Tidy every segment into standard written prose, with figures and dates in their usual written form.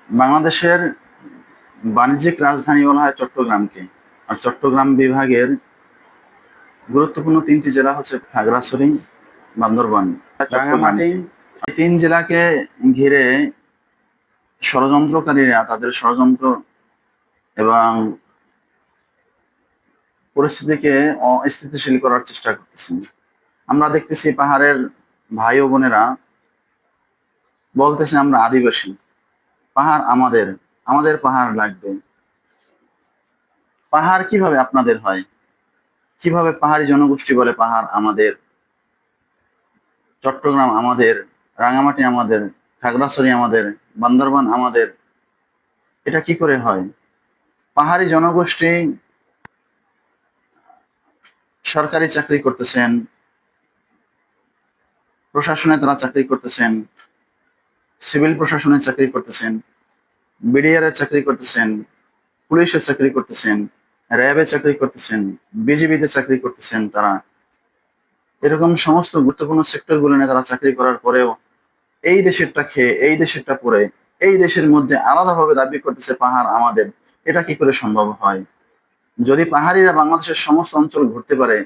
বাংলাদেশের বাণিজ্যিক রাজধানী বলা হয় চট্টগ্রামকে। আর চট্টগ্রাম বিভাগের গুরুত্বপূর্ণ তিনটি জেলা হচ্ছে খাগড়াছড়ি, বান্দরবান, রাঙামাটি। এই তিন জেলাকে ঘিরে ষড়যন্ত্রকারীরা তাদের ষড়যন্ত্র এবং পরিস্থিতিকে অস্থিতিশীল করার চেষ্টা করতেছেন। আমরা দেখতেছি পাহাড়ের ভাই ও বোনেরা বলতেছে আমরা আদিবাসী, পাহাড় আমাদের, আমাদের পাহাড় লাগবে। পাহাড় কিভাবে আপনাদের হয়? কিভাবে পাহাড়ি জনগোষ্ঠী বলে পাহাড় আমাদের, চট্টগ্রাম আমাদের, রাঙামাটি আমাদের, খাগড়াছড়ি আমাদের, বান্দরবান আমাদের? এটা কি করে হয়? পাহাড়ি জনগোষ্ঠী সরকারি চাকরি করতেছেন, প্রশাসনে তারা চাকরি করতেছেন, সিভিল প্রশাসনে চাকরি করতেছেন, বিডিআর এর চাকরি করতেছেন, পুলিশের চাকরি করতেছেন, র্যাবে চাকরি করতেছেন, বিজিবিতে চাকরি করতেছেন। তারা এরকম সমস্ত গুরুত্বপূর্ণ সেক্টর গুলো নিয়ে তারা চাকরি করার পরেও এই দেশেরটা খেয়ে, এই দেশেরটা পরে, এই দেশের মধ্যে আলাদাভাবে দাবি করতেছে পাহাড় আমাদের। এটা কি করে সম্ভব হয়? যদি পাহাড়িরা বাংলাদেশের সমস্ত অঞ্চল ঘুরতে পারে,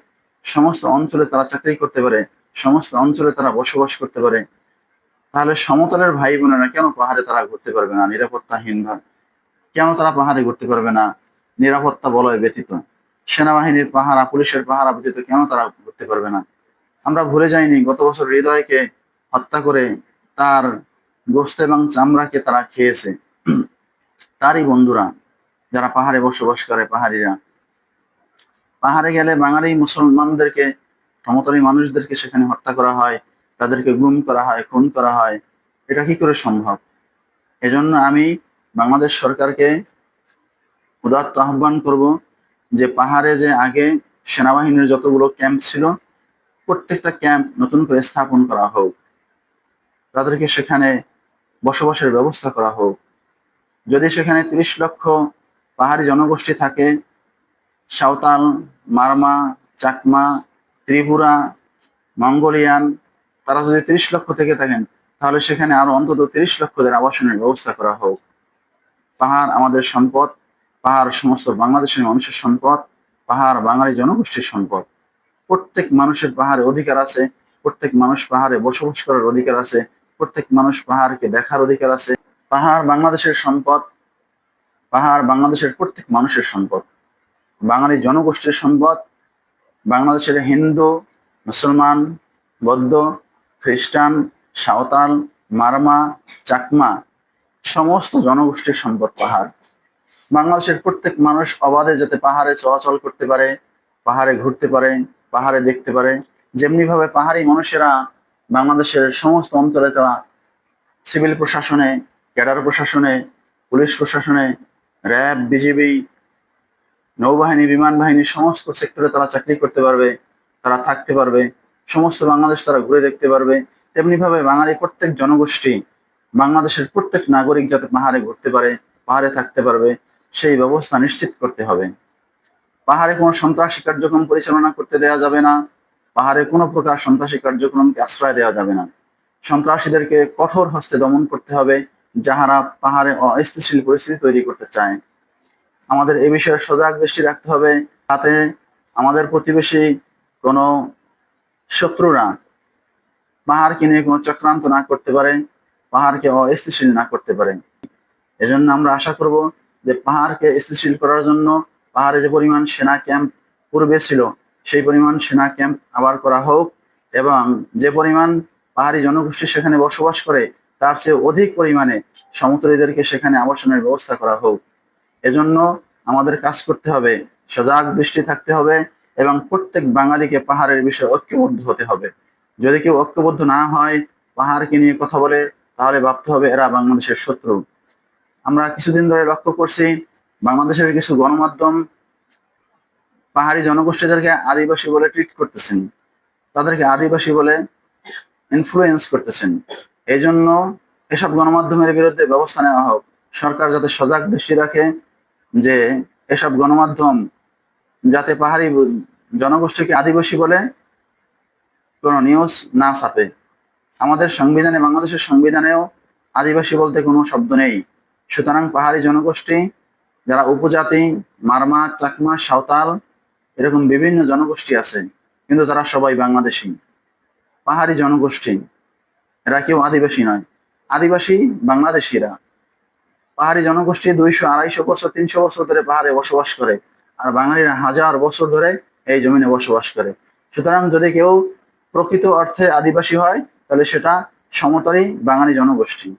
সমস্ত অঞ্চলে তারা চাকরি করতে পারে, সমস্ত অঞ্চলে তারা বসবাস করতে পারে, তাহলে সমতলের ভাই বোনেরা কেন পাহাড়ে তারা ঘুরতে পারবে না নিরাপত্তাহীন ভাবে? কেন তারা পাহাড়ে ঘুরতে পারবে না নিরাপত্তা বলয় ব্যতীত? সেনাবাহিনীর পাহারা, পুলিশের পাহারা ব্যতীত কেন তারা ঘুরতে পারবে না? আমরা ভুলে যাইনি গত বছর হৃদয়কে হত্যা করে তার গোশত এবং চামড়াকে তারা খেয়েছে। তারই বন্ধুরা যারা পাহাড়ে বসবাস করে, পাহাড়িরা। পাহাড়ে গেলে বাঙালি মুসলমানদেরকে, সমতলী মানুষদেরকে সেখানে হত্যা করা হয়, তাদেরকে গুম করা হয়, খুন করা হয়। এটা কি করে সম্ভব? এজন্য আমি বাংলাদেশ সরকারকে উদাত্ত আহ্বান করব যে পাহাড়ে যে আগে সেনাবাহিনীর যতগুলো ক্যাম্প ছিল, প্রত্যেকটা ক্যাম্প নতুন করে স্থাপন করা হোক, তাদেরকে সেখানে বসবাসের ব্যবস্থা করা হোক। যদি সেখানে ৩০ লক্ষ পাহাড়ি জনগোষ্ঠী থাকে, সাঁওতাল, মারমা, চাকমা, ত্রিপুরা, মঙ্গোলিয়ান, তারা যদি ৩০ লক্ষ থেকে থাকেন, তাহলে সেখানে আরো অন্তত ৩০ লক্ষদের আবাসনের ব্যবস্থা করা হোক। পাহাড় আমাদের সম্পদ, পাহাড় সমস্ত বাংলাদেশের মানুষের সম্পদ, পাহাড় বাঙালি জনগোষ্ঠীর সম্পদ। প্রত্যেক মানুষের পাহাড়ে অধিকার আছে, প্রত্যেক মানুষ পাহাড়ে বসবাস করার অধিকার আছে, প্রত্যেক মানুষ পাহাড়কে দেখার অধিকার আছে। পাহাড় বাংলাদেশের সম্পদ, পাহাড় বাংলাদেশের প্রত্যেক মানুষের সম্পদ, বাঙালি জনগোষ্ঠীর সম্পদ। বাংলাদেশের হিন্দু, মুসলমান, বৌদ্ধ, খ্রিস্টান, সাঁওতাল, মারমা, চাকমা সমস্ত জনগোষ্ঠীর সম্পদ পাহাড়। বাংলাদেশের প্রত্যেক মানুষ অবাধে যাতে পাহাড়ে চলাচল করতে পারে, পাহাড়ে ঘুরতে পারে, পাহাড়ে দেখতে পারে। যেমনি ভাবে পাহাড়ি মানুষেরা বাংলাদেশের সমস্ত অঞ্চলে তারা সিভিল প্রশাসনে, ক্যাডার প্রশাসনে, পুলিশ প্রশাসনে, র্যাব, বিজিবি, নৌবাহিনী, বিমান বাহিনী সমস্ত সেক্টরে তারা চাকরি করতে পারবে, তারা থাকতে পারবে, সমস্ত বাংলাদেশ তারা ঘুরে দেখতে পারবে। তেমনি ভাবে বাঙালি প্রত্যেক জনগোষ্ঠী, বাংলাদেশের প্রত্যেক নাগরিক যাতে পাহাড়ে ঘুরতে পারে, পাহাড়ে থাকতে পারবে, সেই ব্যবস্থা নিশ্চিত করতে হবে। পাহাড়ে কোনো সন্ত্রাসী কার্যক্রম পরিচালনা করতে দেওয়া যাবে না, পাহাড়ে কোনো প্রকার সন্ত্রাসী কার্যক্রমকে আশ্রয় দেওয়া যাবে না। সন্ত্রাসীদেরকে কঠোর হস্তে দমন করতে হবে, যাহারা পাহাড়ে অস্থিতিশীল পরিস্থিতি তৈরি করতে চায়। আমাদের এ বিষয়ে সজাগ দৃষ্টি রাখতে হবে, তাতে আমাদের প্রতিবেশী কোনো শত্রুরা পাহাড়কে নিয়ে কোনো চক্রান্ত না করতে পারে, পাহাড়কে অস্থিতিশীল না করতে পারে। এজন্য আমরা আশা করব যে পাহাড়কে স্থিতিশীল করার জন্য পাহাড়ে যে পরিমাণ সেনা ক্যাম্প পূর্বে ছিল, সেই পরিমাণ সেনা ক্যাম্প আবার করা হোক, এবং যে পরিমাণ পাহাড়ি জনগোষ্ঠী সেখানে বসবাস করে তার চেয়ে অধিক পরিমাণে সমতলীদেরকে সেখানে আবাসনের ব্যবস্থা করা হোক। এজন্য আমাদের কাজ করতে হবে, সজাগ দৃষ্টি থাকতে হবে, এবং প্রত্যেক বাঙালিকে পাহাড়ের বিষয়ে ঐক্যবদ্ধ হতে হবে। যদি কেউ ঐক্যবদ্ধ না হয়, পাহাড়কে নিয়ে কথা বলে, তাহলে ভাবতে হবে এরা বাংলাদেশের শত্রু। আমরা কিছুদিন ধরে লক্ষ্য করছি বাংলাদেশের কিছু গণমাধ্যম পাহাড়ি জনগোষ্ঠীদেরকে আদিবাসী বলে ট্রিট করতেছেন, তাদেরকে আদিবাসী বলে ইনফ্লুয়েন্স করতেছেন। এই জন্য এসব গণমাধ্যমের বিরুদ্ধে ব্যবস্থা নেওয়া হোক। সরকার যাতে সজাগ দৃষ্টি রাখে যে এসব গণমাধ্যম যাতে পাহাড়ি জনগোষ্ঠীকে আদিবাসী বলে কোনো নিউজ না ছাপে। আমাদের সংবিধানে, বাংলাদেশের সংবিধানেও আদিবাসী বলতে কোনো শব্দ নেই। সুতরাং পাহাড়ি জনগোষ্ঠী যারা উপজাতি, মারমা, চাকমা, সাঁওতাল এরকম বিভিন্ন জনগোষ্ঠী আছে, কিন্তু তারা সবাই বাংলাদেশী। পাহাড়ি জনগোষ্ঠী এরা কেউ আদিবাসী নয়, আদিবাসী বাংলাদেশিরা। পাহাড়ি জনগোষ্ঠী 200, 250 বছর, 300 বছর ধরে পাহাড়ে বসবাস করে, আর বাঙালিরা হাজার বছর ধরে এই জমিনে বসবাস করে। সুতরাং যদি কেউ প্রকৃত অর্থে আদিবাসী হয়, তাহলে সেটা সমতলী বাঙালি জনগোষ্ঠী।